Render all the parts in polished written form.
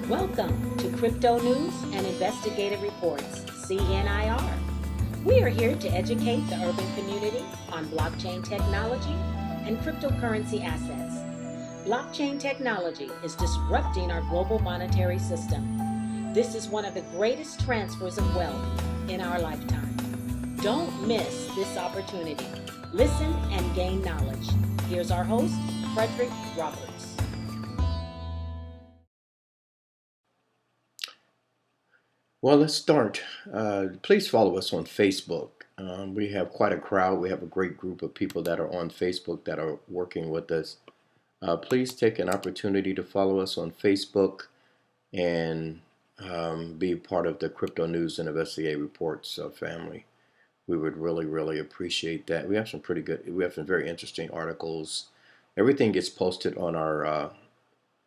Welcome to Crypto News and Investigative Reports, CNIR. We are here to educate the urban community on blockchain technology and cryptocurrency assets. Blockchain technology is disrupting our global monetary system. This is one of the greatest transfers of wealth in our lifetime. Don't miss this opportunity. Listen and gain knowledge. Here's our host, Frederick Roberts. Well, let's start. Please follow us on Facebook. We have quite a crowd. We have a great group of people that are on Facebook that are working with us. Please take an opportunity to follow us on Facebook and be part of the Crypto News and Investigative Reports family. We would really appreciate that. We have some very interesting articles. Everything gets posted on our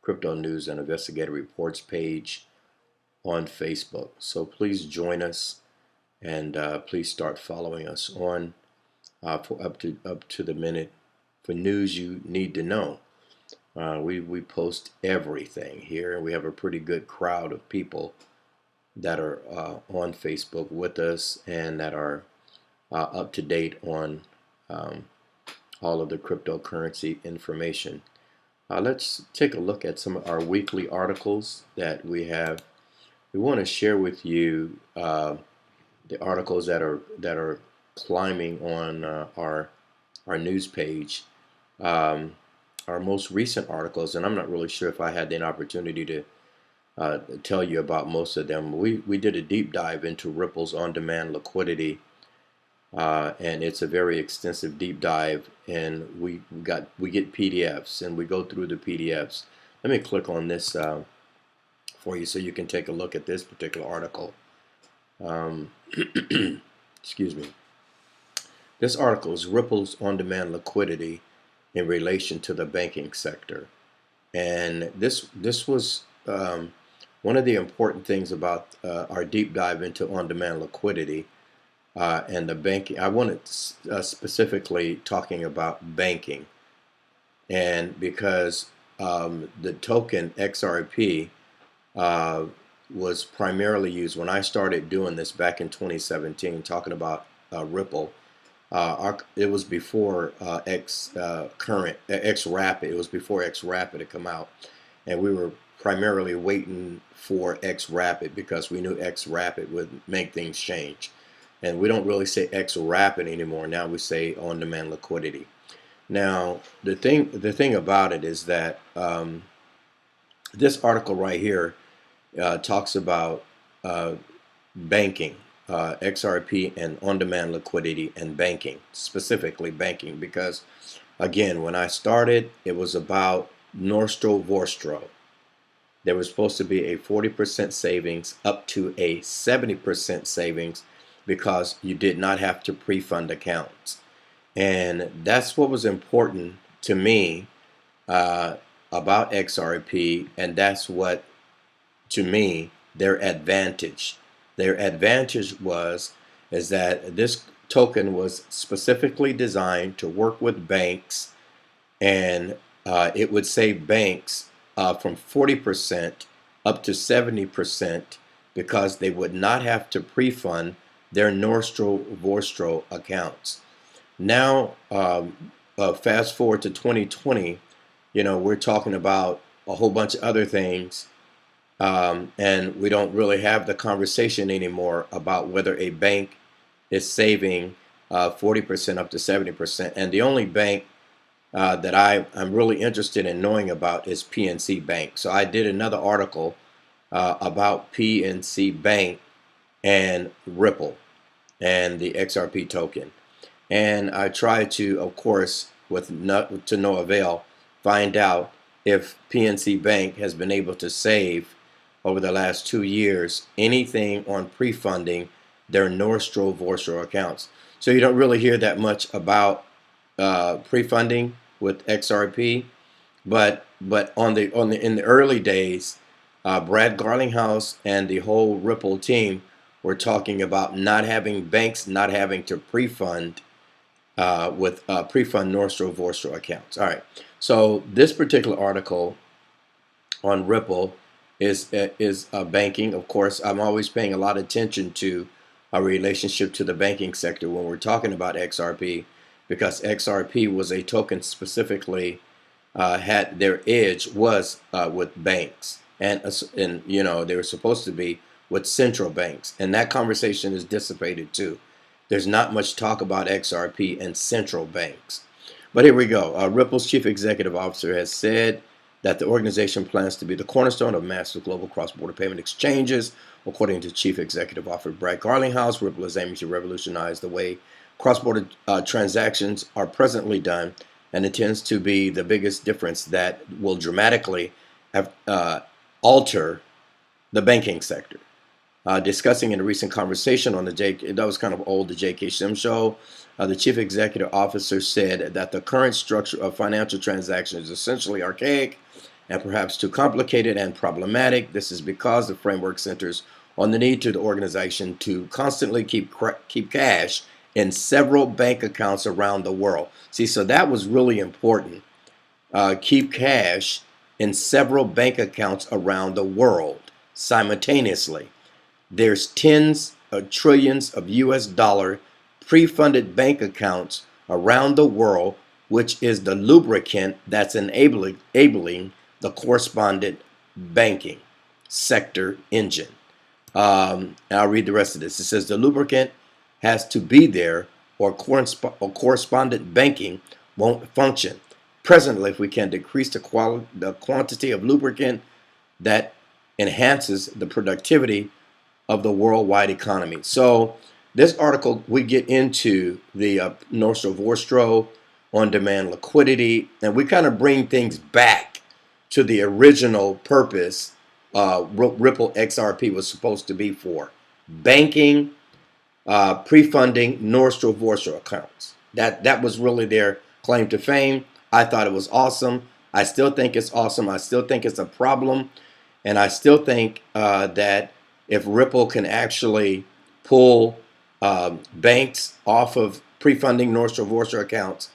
Crypto News and Investigative Reports page on Facebook. So please join us and please start following us on for up to the minute for news you need to know. We post everything here, and we have a pretty good crowd of people that are on Facebook with us and that are up to date on all of the cryptocurrency information. Let's take a look at some of our weekly articles that we have. We want to share with you the articles that are climbing on our news page. Our most recent articles, and I'm not really sure if I had the opportunity to tell you about most of them. We did a deep dive into Ripple's on-demand liquidity, and it's a very extensive deep dive. And we get PDFs, and we go through the PDFs. Let me click on this for you so you can take a look at this particular article. Excuse me. This article is Ripple's on-demand liquidity in relation to the banking sector. And this was one of the important things about our deep dive into on-demand liquidity and the banking. I wanted specifically talking about banking, and because the token XRP was primarily used when I started doing this back in 2017, talking about Ripple. It was before XRapid. It was before XRapid had come out, and we were primarily waiting for XRapid because we knew XRapid would make things change. And we don't really say XRapid anymore. Now we say on-demand liquidity. Now the thing about it is that this article right here talks about banking, XRP, and on-demand liquidity and banking, specifically banking, because again, when I started, it was about Nostro Vostro. There was supposed to be a 40% savings up to a 70% savings because you did not have to pre-fund accounts. And that's what was important to me about XRP, and that's what, to me, their advantage. Their advantage is that this token was specifically designed to work with banks, and it would save banks from 40% up to 70% because they would not have to pre-fund their Nostro Vostro accounts. Now, fast forward to 2020, we're talking about a whole bunch of other things. And we don't really have the conversation anymore about whether a bank is saving 40% up to 70%. And the only bank that I'm really interested in knowing about is PNC Bank. So I did another article about PNC Bank and Ripple and the XRP token. And I tried to, of course, to no avail, find out if PNC Bank has been able to save over the last 2 years anything on pre-funding their Nostro Vostro accounts. So you don't really hear that much about pre-funding with XRP, but in the early days, Brad Garlinghouse and the whole Ripple team were talking about not having banks not having to pre-fund with pre-fund Nostro Vostro accounts. All right, so this particular article on Ripple is banking. Of course, I'm always paying a lot of attention to our relationship to the banking sector when we're talking about XRP, because XRP was a token specifically had their edge was with banks, and you know they were supposed to be with central banks, and that conversation is dissipated too. There's not much talk about XRP and central banks. But here we go. Ripple's chief executive officer has said that the organization plans to be the cornerstone of massive global cross-border payment exchanges. According to Chief Executive Officer Brad Garlinghouse, Ripple is aiming to revolutionize the way cross-border transactions are presently done, and intends to be the biggest difference that will dramatically alter the banking sector. Discussing in a recent conversation on that was kind of old, the J.K. Sim show, the chief executive officer said that the current structure of financial transactions is essentially archaic and perhaps too complicated and problematic. This is because the framework centers on the need to the organization to constantly keep cash in several bank accounts around the world. See, so that was really important. Keep cash in several bank accounts around the world simultaneously. There's tens of trillions of US dollar pre-funded bank accounts around the world, which is the lubricant that's enabling the correspondent banking sector engine. I'll read the rest of this. It says the lubricant has to be there, or correspondent banking won't function. Presently, if we can decrease the quantity of lubricant that enhances the productivity of the worldwide economy. So this article, we get into the Nostro Vostro on-demand liquidity, and we kind of bring things back to the original purpose Ripple XRP was supposed to be for: banking, pre-funding Nostro Vostro accounts. That was really their claim to fame. I thought it was awesome. I still think it's awesome. I still think it's a problem, and I still think that if Ripple can actually pull banks off of pre-funding Nostro Vostro accounts,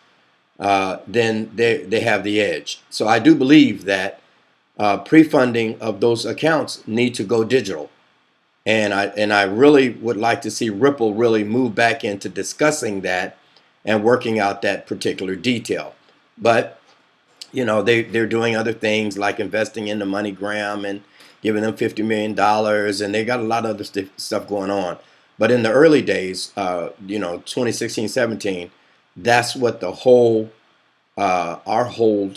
then they have the edge. So I do believe that pre-funding of those accounts need to go digital. And I really would like to see Ripple really move back into discussing that and working out that particular detail. But you know, they're doing other things like investing in the MoneyGram and giving them $50 million, and they got a lot of other stuff going on. But in the early days, you know, 2016, 17, that's what the whole our whole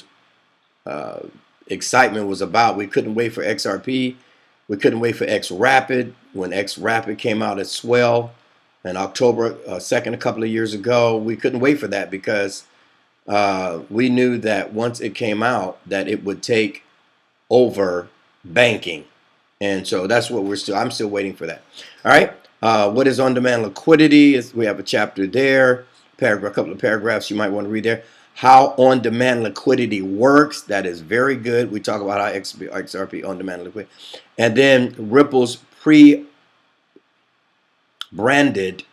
excitement was about. We couldn't wait for XRP. We couldn't wait for XRapid. When XRapid came out as Swell in October 2nd, a couple of years ago, we couldn't wait for that because we knew that once it came out that it would take over banking. And so that's what I'm still waiting for that. All right. What is on-demand liquidity? We have a chapter there, a couple of paragraphs you might want to read there. How on-demand liquidity works. That is very good. We talk about how XRP on-demand liquidity. And then Ripple's pre-branded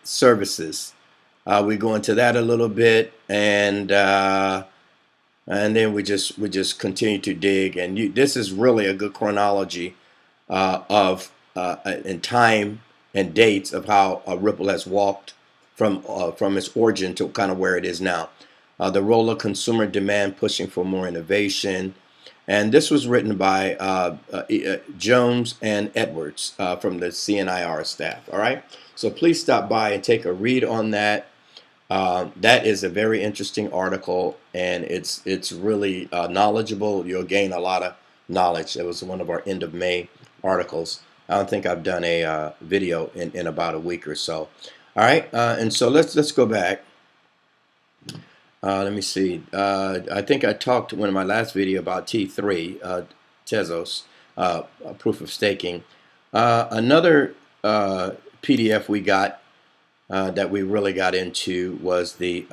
services. We go into that a little bit, and then we just continue to dig. And this is really a good chronology of in time and dates of how Ripple has walked from its origin to kind of where it is now. The role of consumer demand pushing for more innovation. And this was written by Jones and Edwards from the CNIR staff. All right. So please stop by and take a read on that. That is a very interesting article, and it's really knowledgeable. You'll gain a lot of knowledge. It was one of our end of May articles. I don't think I've done a video in about a week or so. All right, and so let's go back. Let me see. I think I talked in one of my last video about T3, Tezos, proof of staking. Another PDF we got that we really got into was the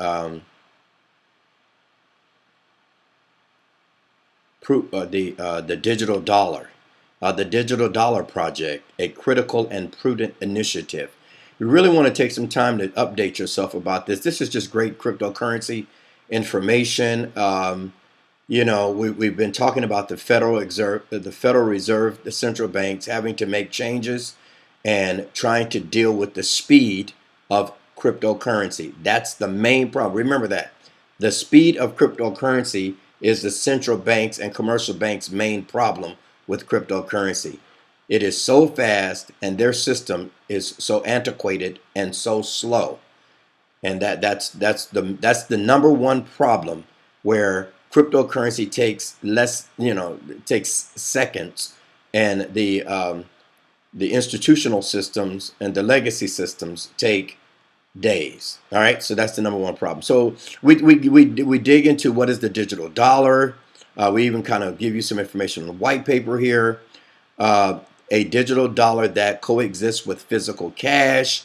digital dollar, the digital dollar project, a critical and prudent initiative. You really want to take some time to update yourself about this. This is just great cryptocurrency information. we've been talking about the Federal Reserve, the central banks having to make changes and trying to deal with the speed of cryptocurrency. That's the main problem. Remember that. The speed of cryptocurrency is the central banks and commercial banks' main problem with cryptocurrency. It is so fast and their system is so antiquated and so slow. And that's the number one problem, where cryptocurrency takes less, it takes seconds, and the institutional systems and the legacy systems take days. All right, so that's the number one problem. So we dig into what is the digital dollar. We even kind of give you some information on the white paper here. A digital dollar that coexists with physical cash.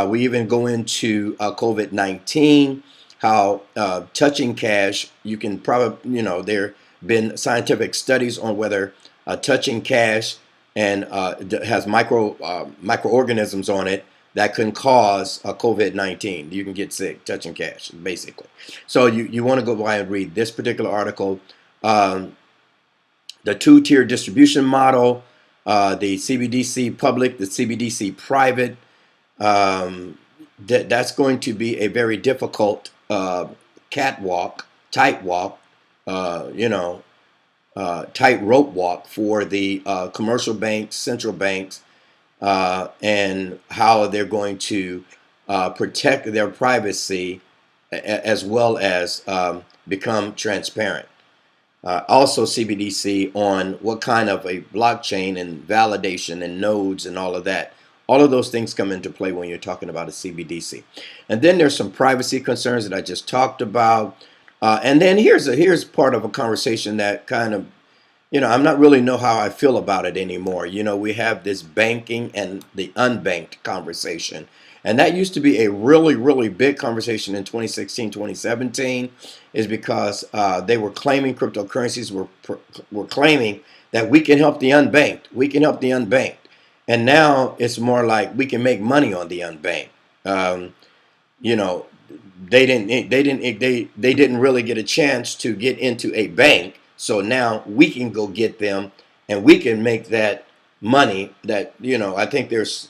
We even go into COVID-19, how touching cash, you can probably, there have been scientific studies on whether touching cash and has microorganisms on it that can cause COVID-19. You can get sick touching cash, basically. So you want to go by and read this particular article. The two-tier distribution model, the CBDC public, the CBDC private. That's going to be a very difficult tightrope walk for the commercial banks, central banks, and how they're going to protect their privacy as well as become transparent. Also CBDC on what kind of a blockchain and validation and nodes and all of that. All of those things come into play when you're talking about a CBDC. And then there's some privacy concerns that I just talked about. And then here's part of a conversation that kind of, I'm not really know how I feel about it anymore. We have this banking and the unbanked conversation. And that used to be a really, really big conversation in 2016, 2017, is because they were claiming cryptocurrencies were claiming that we can help the unbanked. We can help the unbanked. And now it's more like we can make money on the unbanked. They didn't really get a chance to get into a bank. So now we can go get them and we can make that money that, I think there's,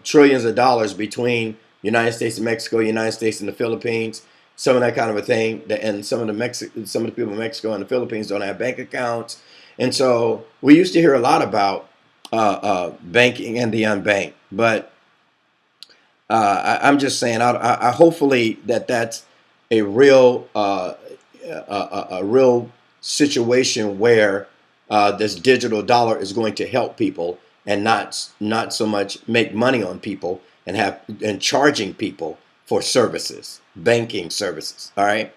trillions of dollars between United States and Mexico, United States and the Philippines, some of that kind of a thing. And some of the people in Mexico and the Philippines don't have bank accounts. And so we used to hear a lot about banking and the unbanked, but I'm just saying, I hopefully that's a real situation where this digital dollar is going to help people and not so much make money on people and charging people for services, banking services. All right,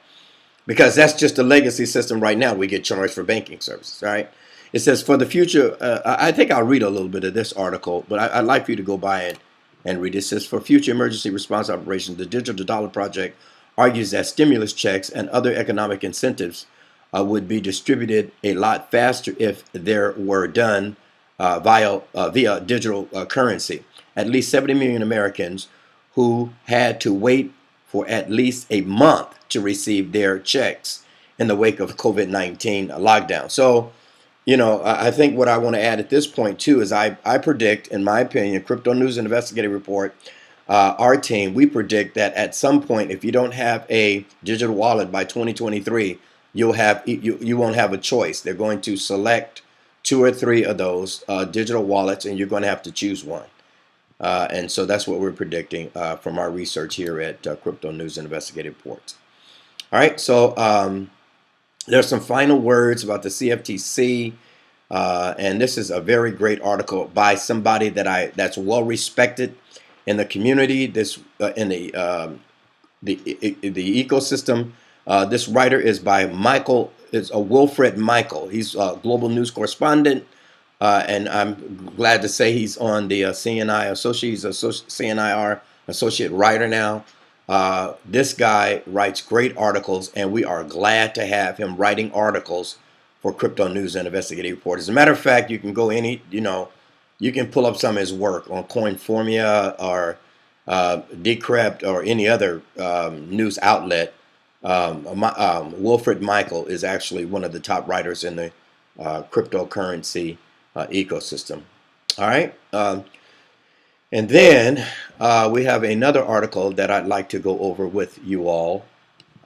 because that's just a legacy system right now. We get charged for banking services. All right. It says, for the future, I think I'll read a little bit of this article, but I'd like for you to go by and read it. It says, for future emergency response operations, the Digital Dollar Project argues that stimulus checks and other economic incentives would be distributed a lot faster if they were done via digital currency. At least 70 million Americans who had to wait for at least a month to receive their checks in the wake of COVID-19 lockdown. So, I think what I want to add at this point, too, is I predict, in my opinion, Crypto News and Investigative Report, our team, we predict that at some point, if you don't have a digital wallet by 2023, you won't have a choice. They're going to select 2 or 3 of those digital wallets, and you're going to have to choose one. And so that's what we're predicting from our research here at Crypto News and Investigative Reports. All right, so there's some final words about the CFTC, and this is a very great article by somebody that's well respected in the community, in the ecosystem. This writer is by Michael. It's a Wilfred Michael. He's a global news correspondent, and I'm glad to say he's on the CNIR associate writer now. This guy writes great articles, and we are glad to have him writing articles for Crypto News and Investigative Report. As a matter of fact, you can go you can pull up some of his work on Coinformia or Decrypt or any other news outlet, Wilfred Michael is actually one of the top writers in the cryptocurrency ecosystem. All right. And then we have another article that I'd like to go over with you all.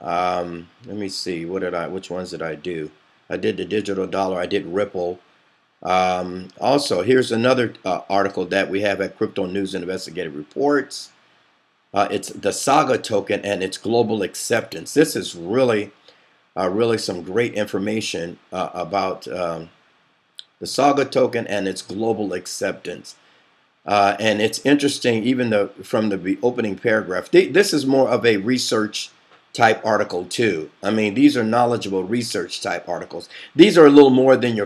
Let me see. Which ones did I do? I did the digital dollar. I did Ripple. Also, here's another article that we have at Crypto News and Investigative Reports. It's the SAGA token and its global acceptance. This is really some great information about the SAGA token and its global acceptance. And it's interesting, even from the opening paragraph. This is more of a research type article too. I mean, these are knowledgeable research type articles. These are a little more than your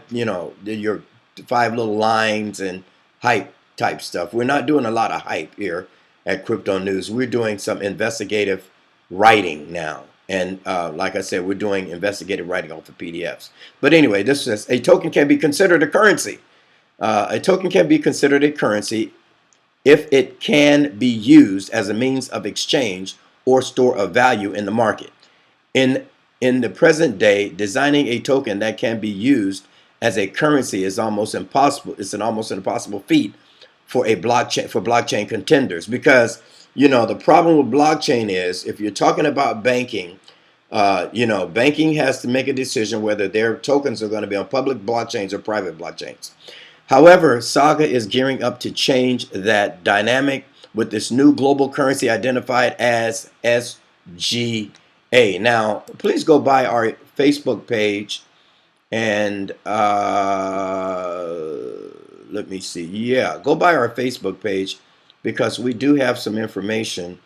your 5 little lines and hype type stuff. We're not doing a lot of hype here at Crypto News. We're doing some investigative writing now. And like I said, we're doing investigative writing off of PDFs. But anyway, this says a token can be considered a currency. A token can be considered a currency if it can be used as a means of exchange or store of value in the market. In the present day, designing a token that can be used as a currency is almost impossible. It's an almost impossible feat for blockchain contenders, because the problem with blockchain is, if you're talking about banking, banking has to make a decision whether their tokens are going to be on public blockchains or private blockchains. However, Saga is gearing up to change that dynamic with this new global currency identified as SGA. Now, please go by our Facebook page and let me see. Yeah, go by our Facebook page, because we do have some information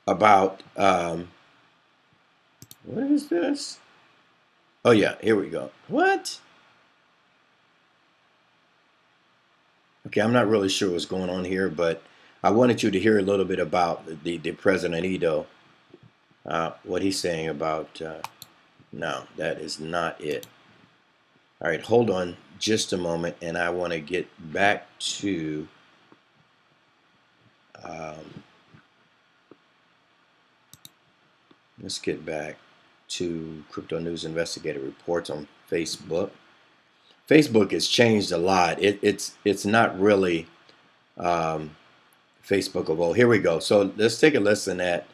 about what is this? Oh yeah, here we go. What? Okay, I'm not really sure what's going on here, but I wanted you to hear a little bit about the President Edo, what he's saying about. No, that is not it. All right, hold on just a moment, and I want to get back to. Let's get back to Crypto News Investigative Reports on Facebook. Facebook has changed a lot. It's not really Facebook of old. Here we go. So let's take a listen at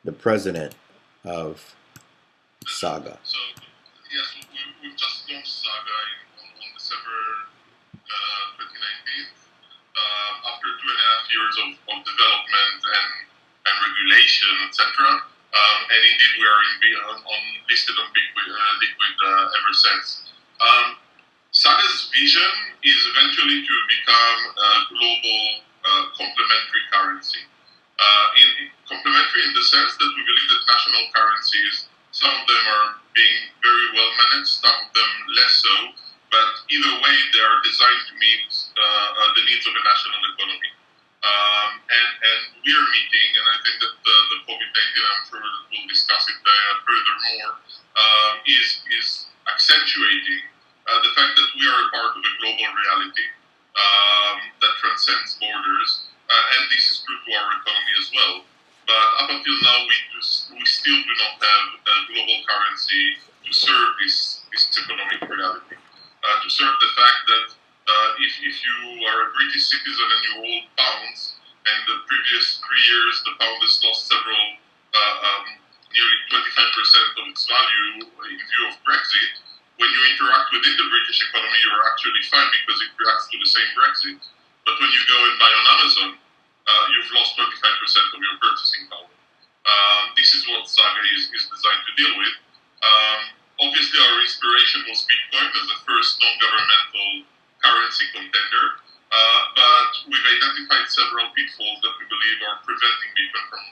the president of SAGA. So yes, we've just launched SAGA on December 2019. After 2.5 years of development and regulation, etc. And indeed, we are listed on Liquid ever since. SAGA's vision is eventually to become a global complementary currency. Complementary in the sense that we believe that national currencies, some of them are being very well managed, some of them less so, but either way they are designed to meet the needs of a national economy. And we are meeting, and I think that the COVID-19, I'm sure we'll discuss it furthermore, is accentuating the fact that we are a part of a global reality that transcends borders, and this is true to our economy as well. But up until now, we still do not have a global currency to serve this economic reality, to serve the fact that if you are a British citizen and you hold pounds, and the previous 3 years the pound has lost nearly 25% of its value in view of Brexit, when you interact within the British economy, you're actually fine because it reacts to the same Brexit. But when you go and buy on Amazon, you've lost 25% of your purchasing power. This is what SAGA is designed to deal with. Obviously, our inspiration was Bitcoin as the first non-governmental currency contender, but we've identified several pitfalls that we believe are preventing Bitcoin from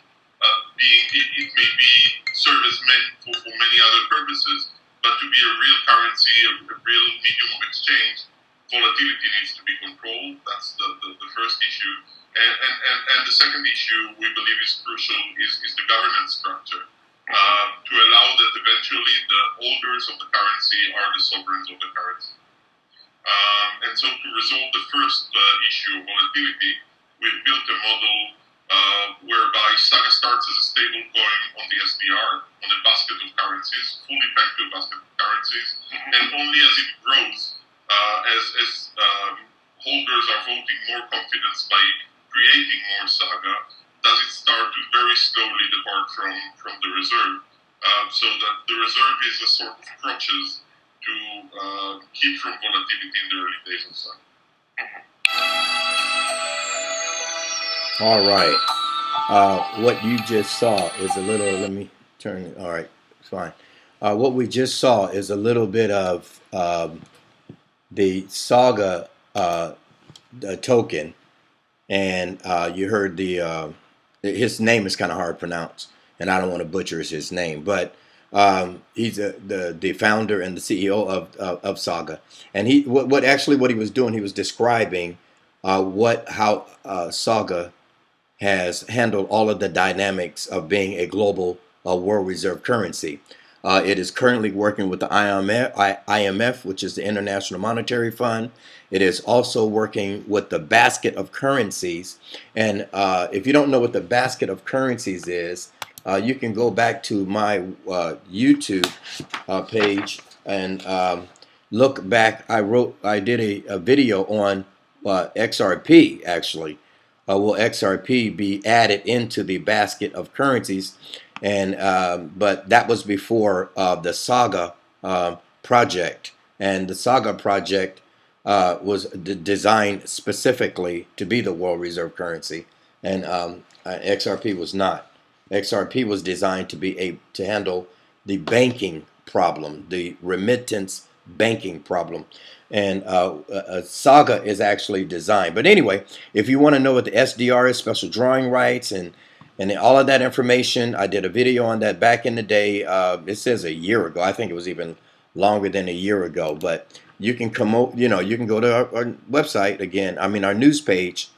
being. It may be serve as meant for many other purposes, but to be a real currency, a real medium of exchange, volatility needs to be controlled. That's the first issue. And the second issue we believe is crucial is the governance structure, to allow that eventually the holders of the currency are the sovereigns of the currency. And so to resolve the first issue of volatility, we've built a model whereby SAGA starts as a stable coin on the SDR, on a basket of currencies, fully pegged to a basket of currencies, and only as it grows, as holders are voting more confidence by creating more SAGA, does it start to very slowly depart from the reserve, so that the reserve is a sort of crutches to keep from volatility in the early days of SAGA. All right. What you just saw is a little, let me turn, all right, fine. What we just saw is a little bit of the SAGA token, and you heard his name is kind of hard to pronounce, and I don't want to butcher his name, but he's the founder and the CEO of SAGA, and what he was doing, he was describing how SAGA has handled all of the dynamics of being a global world reserve currency. It is currently working with the IMF, which is the International Monetary Fund. It is also working with the basket of currencies. And if you don't know what the basket of currencies is, you can go back to my YouTube page and look back. I did a video on XRP actually. Will XRP be added into the basket of currencies? And but that was before the SAGA project, and the SAGA project was designed specifically to be the world reserve currency, and XRP was not. XRP was designed to handle the banking problem, the remittance banking problem. And SAGA is actually designed. But anyway, if you want to know what the SDR is, special drawing rights, and all of that information, I did a video on that back in the day. It says a year ago. I think it was even longer than a year ago. But you can you can go to our website again. I mean, our news page,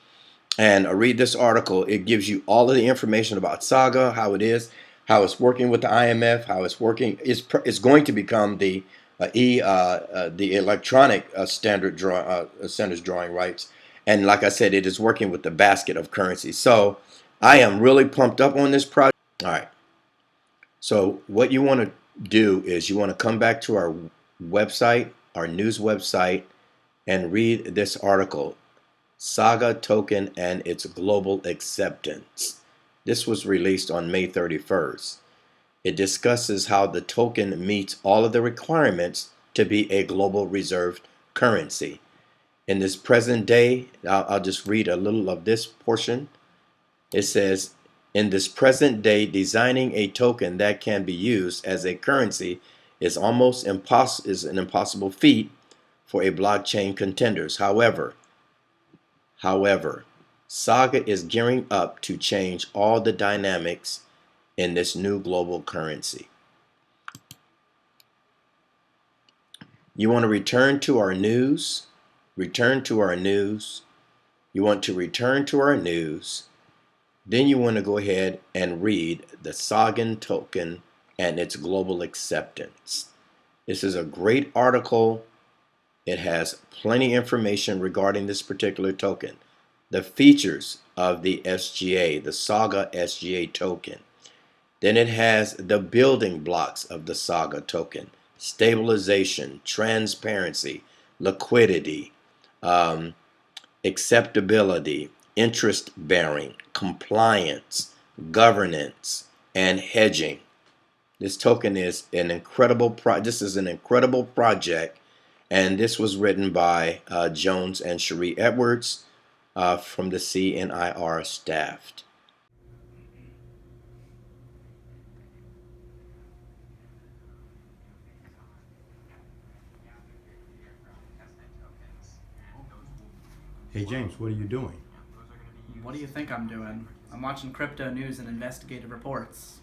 and read this article. It gives you all of the information about SAGA, how it is, how it's working with the IMF, how it's working. It's going to become the electronic standards drawing rights, and like I said, it is working with the basket of currencies. So I am really pumped up on this project. All right. So what you want to do is you want to come back to our website, our news website, and read this article, SAGA token and its global acceptance. This was released on May 31st. It discusses how the token meets all of the requirements to be a global reserve currency. In this present day, I'll just read a little of this portion. It says, in this present day, designing a token that can be used as a currency is almost an impossible feat for a blockchain contenders. However, SAGA is gearing up to change all the dynamics in this new global currency. You want to return to our news. Return to our news. You want to return to our news. Then you want to go ahead and read the SAGA token and its global acceptance. This is a great article. It has plenty of information regarding this particular token. The features of the SGA, the SAGA SGA token. Then it has the building blocks of the SAGA token: stabilization, transparency, liquidity, acceptability, interest bearing, compliance, governance, and hedging. This token is an incredible project, and this was written by Jones and Cherie Edwards from the CNIR staff. Hey James, what are you doing? What do you think I'm doing? I'm watching crypto news and investigative reports.